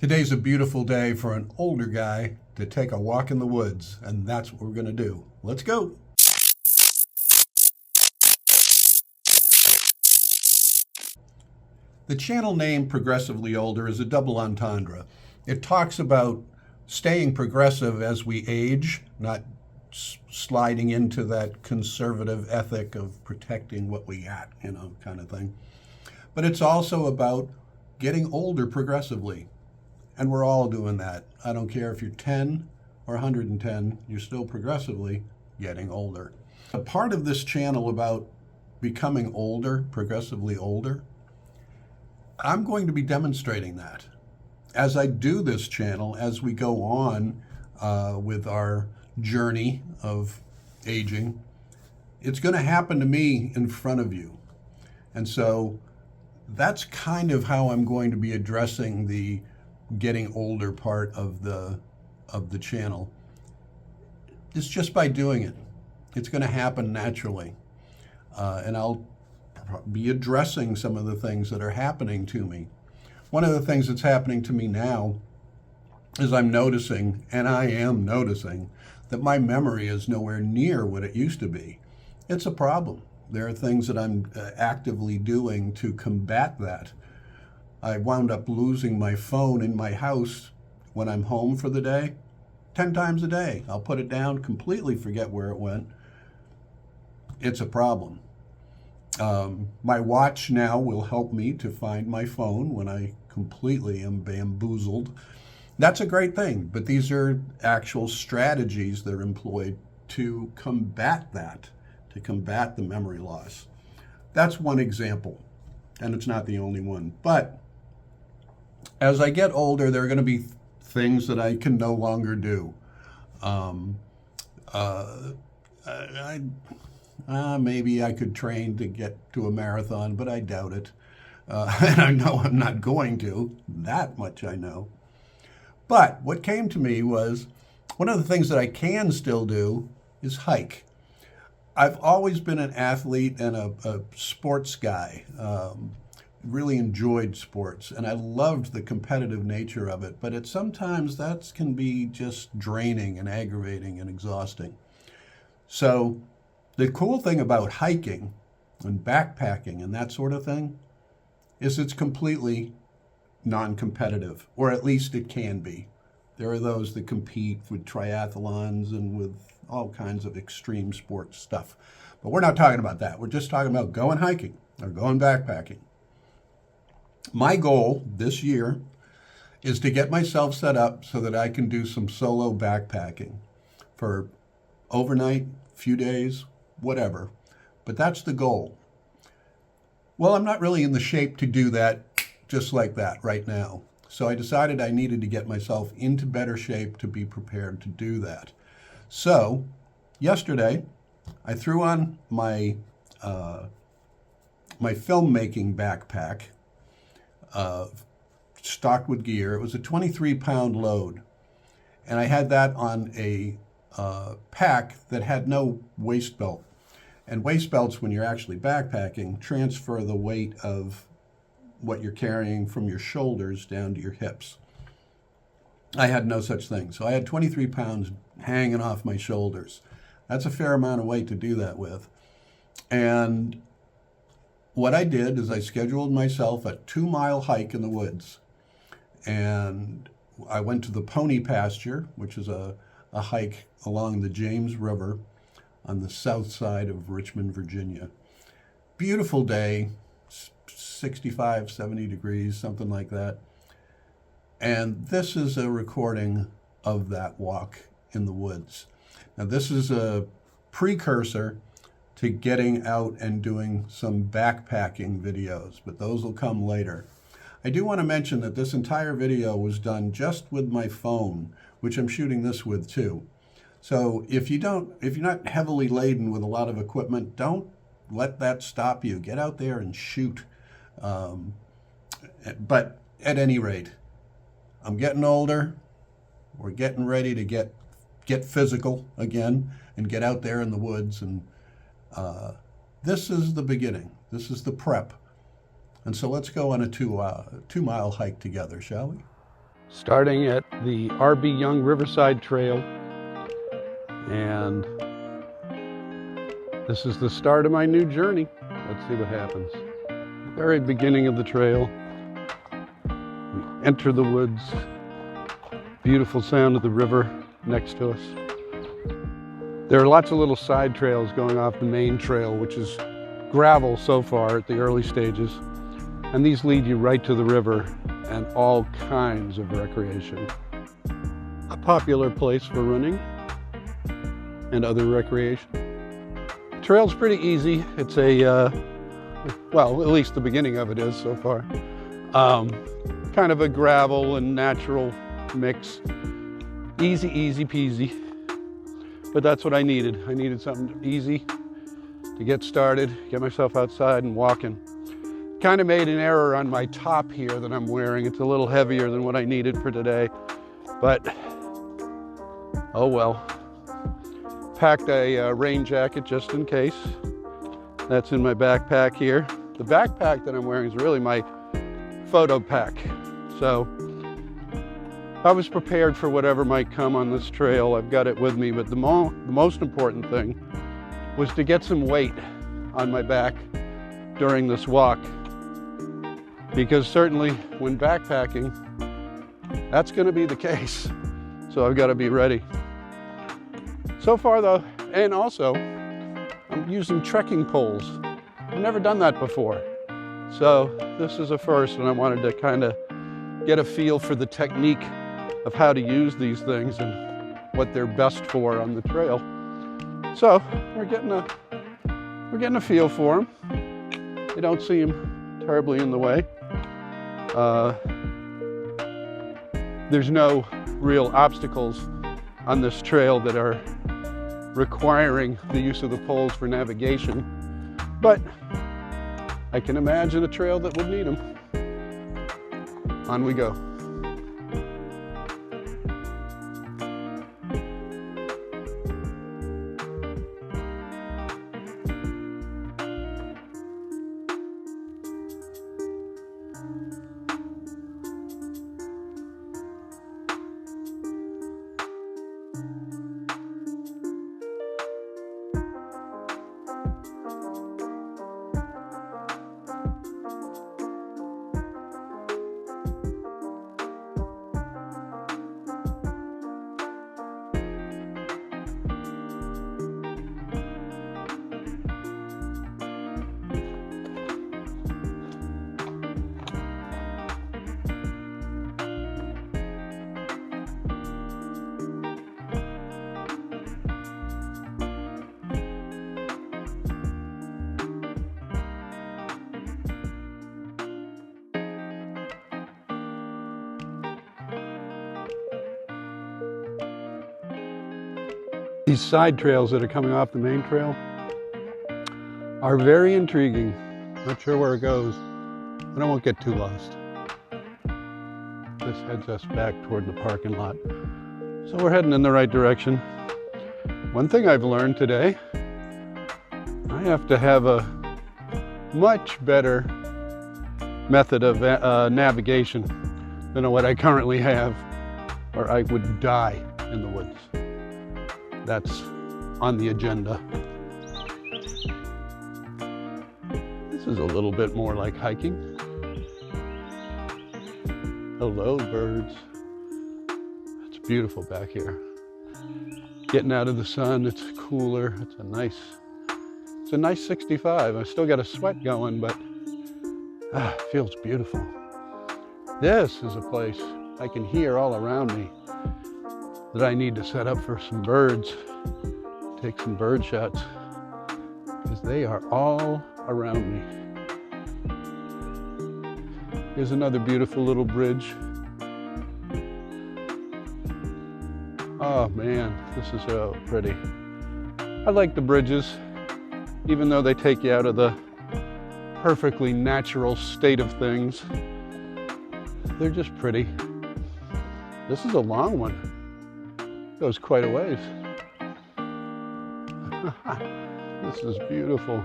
Today's a beautiful day for an older guy to take a walk in the woods, and that's what we're going to do. Let's go. The channel name Progressively Older is a double entendre. It talks about staying progressive as we age, not sliding into that conservative ethic of protecting what we got, kind of thing. But it's also about getting older progressively. And we're all doing that. I don't care if you're 10 or 110, you're still progressively getting older. A part of this channel about becoming older, progressively older, I'm going to be demonstrating that. As I do this channel, as we go on with our journey of aging, it's going to happen to me in front of you. And so that's kind of how I'm going to be addressing the getting older part of the channel. It's just by doing it. It's going to happen naturally. And I'll be addressing some of the things that are happening to me. One of the things that's happening to me now is I'm noticing, and I am noticing, that my memory is nowhere near what it used to be. It's a problem. There are things that I'm actively doing to combat that. I wound up losing my phone in my house when I'm home for the day, 10 times a day. I'll put it down, completely forget where it went. It's a problem. My watch now will help me to find my phone when I completely am bamboozled. That's a great thing, but these are actual strategies that are employed to combat that, to combat the memory loss. That's one example, and it's not the only one. But as I get older, there are going to be things that I can no longer do. Maybe I could train to get to a marathon, but I doubt it. And I know I'm not going to. That much I know. But what came to me was one of the things that I can still do is hike. I've always been an athlete and a sports guy. Really enjoyed sports, and I loved the competitive nature of it, but sometimes that can be just draining and aggravating and exhausting. So the cool thing about hiking and backpacking and that sort of thing is it's completely non-competitive, or at least it can be. There are those that compete with triathlons and with all kinds of extreme sports stuff. But we're not talking about that. We're just talking about going hiking or going backpacking. My goal this year is to get myself set up so that I can do some solo backpacking for overnight, few days, whatever. But that's the goal. Well, I'm not really in the shape to do that just like that right now. So I decided I needed to get myself into better shape to be prepared to do that. So yesterday, I threw on my filmmaking backpack, stocked with gear. It was a 23-pound load, and I had that on a pack that had no waist belt. And waist belts, when you're actually backpacking, transfer the weight of what you're carrying from your shoulders down to your hips. I had no such thing. So I had 23 pounds hanging off my shoulders. That's a fair amount of weight to do that with. And what I did is I scheduled myself a 2-mile hike in the woods. And I went to the Pony Pasture, which is a hike along the James River on the Southside of Richmond, Virginia. Beautiful day, 65, 70 degrees, something like that. And this is a recording of that walk in the woods. Now, this is a precursor to getting out and doing some backpacking videos, but those will come later. I do want to mention that this entire video was done just with my phone, which I'm shooting this with too. So if you're not heavily laden with a lot of equipment, don't let that stop you. Get out there and shoot. But at any rate, I'm getting older. We're getting ready to get physical again and get out there in the woods. And this is the beginning. This is the prep. And so let's go on a 2-mile hike together, shall we? Starting at the R.B. Young Riverside Trail, and this is the start of my new journey. Let's see what happens. Very beginning of the trail, we enter the woods, beautiful sound of the river next to us. There are lots of little side trails going off the main trail, which is gravel so far at the early stages, and these lead you right to the river and all kinds of recreation. A popular place for running and other recreation. The trail's pretty easy. It's a, well, at least the beginning of it is so far. Kind of a gravel and natural mix. Easy, easy peasy. But that's what I needed. I needed something easy to get started, get myself outside and walking. Kind of made an error on my top here that I'm wearing. It's a little heavier than what I needed for today, but oh well. Packed a rain jacket just in case. That's in my backpack here. The backpack that I'm wearing is really my photo pack. So I was prepared for whatever might come on this trail. I've got it with me, but the most important thing was to get some weight on my back during this walk. Because certainly when backpacking, that's going to be the case. So I've got to be ready. So far though, and also I'm using trekking poles. I've never done that before. So this is a first, and I wanted to kind of get a feel for the technique of how to use these things and what they're best for on the trail. So we're getting a feel for them. They don't seem terribly in the way. There's no real obstacles on this trail that are requiring the use of the poles for navigation, but I can imagine a trail that would need them. On we go. These side trails that are coming off the main trail are very intriguing. Not sure where it goes, but I won't get too lost. This heads us back toward the parking lot. So we're heading in the right direction. One thing I've learned today, I have to have a much better method of navigation than what I currently have, or I would die in the woods. That's on the agenda. This is a little bit more like hiking. Hello, birds. It's beautiful back here. Getting out of the sun, it's cooler. It's a nice 65. I still got a sweat going, but it feels beautiful. This is a place I can hear all around me that I need to set up for some birds, take some bird shots, because they are all around me. Here's another beautiful little bridge. Oh man, this is so pretty. I like the bridges, even though they take you out of the perfectly natural state of things. They're just pretty. This is a long one. Goes quite a ways. This is beautiful.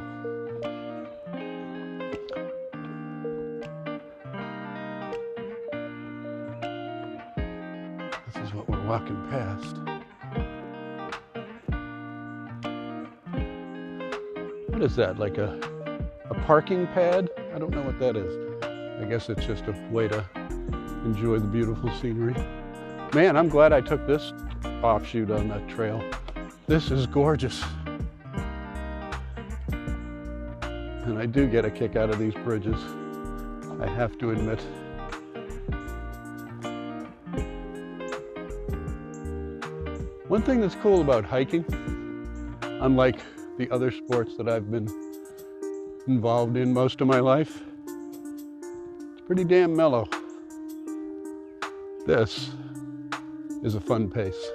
walking past. What is that, like a parking pad? I don't know what that is. I guess it's just a way to enjoy the beautiful scenery. Man, I'm glad I took this offshoot on that trail. This is gorgeous. And I do get a kick out of these bridges, I have to admit. One thing that's cool about hiking, unlike the other sports that I've been involved in most of my life, it's pretty damn mellow. This is a fun pace.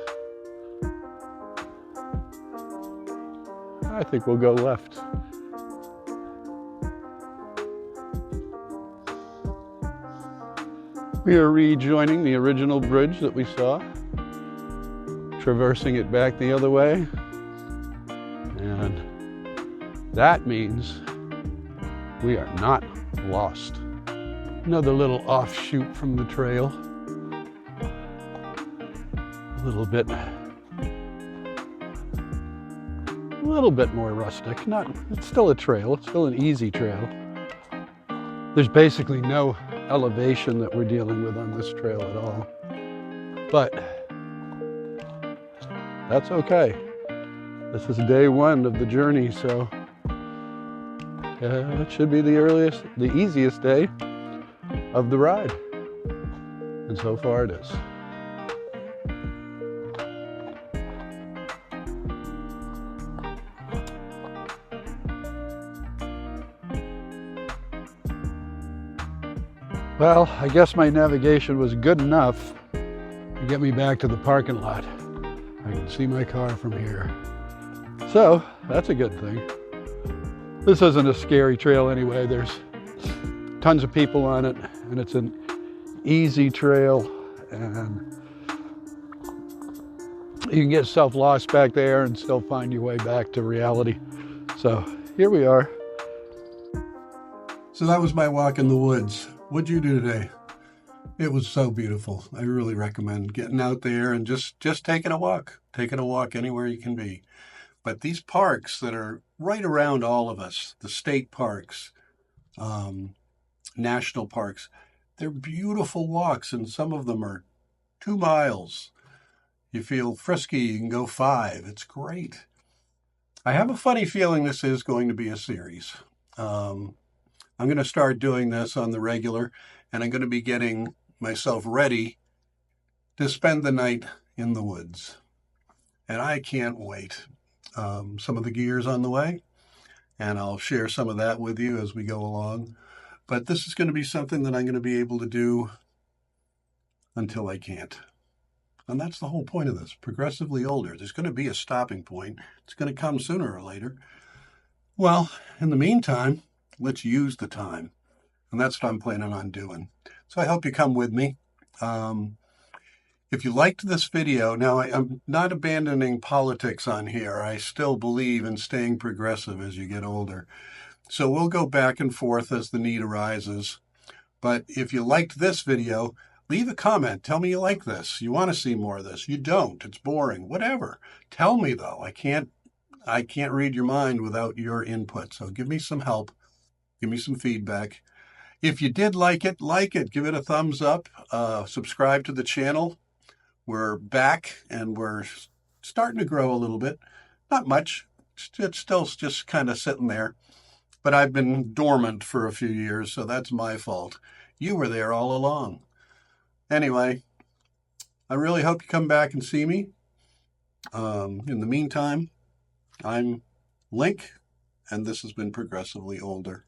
I think we'll go left. We are rejoining the original bridge that we saw, traversing it back the other way, and that means we are not lost. Another little offshoot from the trail. A little bit more rustic. It's still a trail, it's still an easy trail. There's basically no elevation that we're dealing with on this trail at all. But that's okay. This is day one of the journey, so it should be the easiest day of the ride. And so far it is. Well, I guess my navigation was good enough to get me back to the parking lot. I can see my car from here. So, that's a good thing. This isn't a scary trail anyway. There's tons of people on it, and it's an easy trail, and you can get yourself lost back there and still find your way back to reality. So, here we are. So that was my walk in the woods. What'd you do today? It was so beautiful. I really recommend getting out there and just taking a walk anywhere you can be. But these parks that are right around all of us, the state parks, national parks, they're beautiful walks, and some of them are 2 miles. You feel frisky, you can go 5. It's great. I have a funny feeling this is going to be a series. I'm going to start doing this on the regular, and I'm going to be getting myself ready to spend the night in the woods. And I can't wait. Some of the gear's on the way, and I'll share some of that with you as we go along. But this is going to be something that I'm going to be able to do until I can't. And that's the whole point of this. Progressively older. There's going to be a stopping point. It's going to come sooner or later. Well, in the meantime, let's use the time. And that's what I'm planning on doing. So I hope you come with me. If you liked this video, now I'm not abandoning politics on here. I still believe in staying progressive as you get older. So we'll go back and forth as the need arises. But if you liked this video, leave a comment. Tell me you like this. You want to see more of this. You don't. It's boring. Whatever. Tell me, though. I can't read your mind without your input. So give me some help. Give me some feedback. If you did like it. Give it a thumbs up. Subscribe to the channel. We're back, and we're starting to grow a little bit. Not much. It's still just kind of sitting there. But I've been dormant for a few years, so that's my fault. You were there all along. Anyway, I really hope you come back and see me. In the meantime, I'm Link, and this has been Progressively Older.